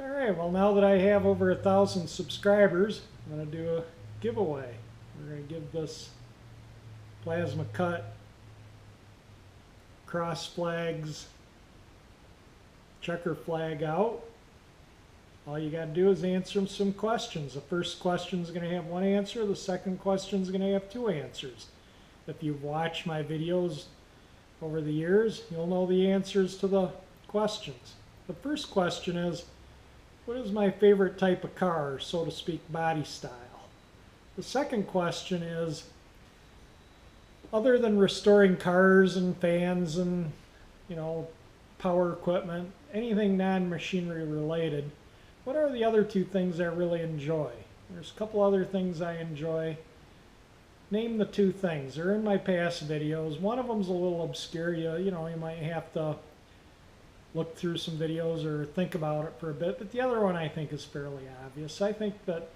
Alright, well now that I have over 1,000 subscribers, I'm going to do a giveaway. We're going to give this plasma cut cross flags checker flag out. All you got to do is answer some questions. The first question is going to have one answer, the second question is going to have two answers. If you've watched my videos over the years, you'll know the answers to the questions. The first question is, what is my favorite type of car, or so to speak, body style? The second question is, other than restoring cars and fans and, power equipment, anything non-machinery related, what are the other two things I really enjoy? There's a couple other things I enjoy. Name the two things. They're in my past videos. One of them's a little obscure. You might have to look through some videos or think about it for a bit, but the other one I think is fairly obvious. I think that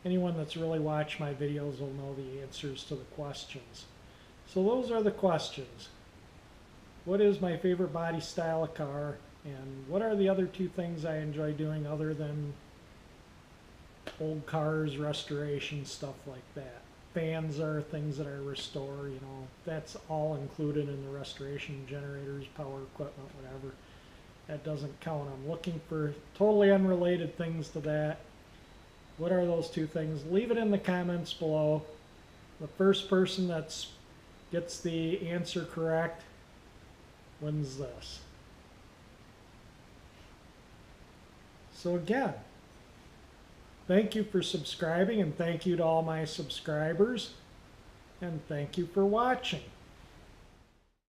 anyone that's really watched my videos will know the answers to the questions. So those are the questions. What is my favorite body style of car, and what are the other two things I enjoy doing other than old cars, restoration, stuff like that? Fans are things that I restore, that's all included in the restoration, generators, power equipment, whatever. That doesn't count. I'm looking for totally unrelated things to that. What are those two things? Leave it in the comments below. The first person that gets the answer correct wins this. So again, thank you for subscribing, and thank you to all my subscribers, and thank you for watching.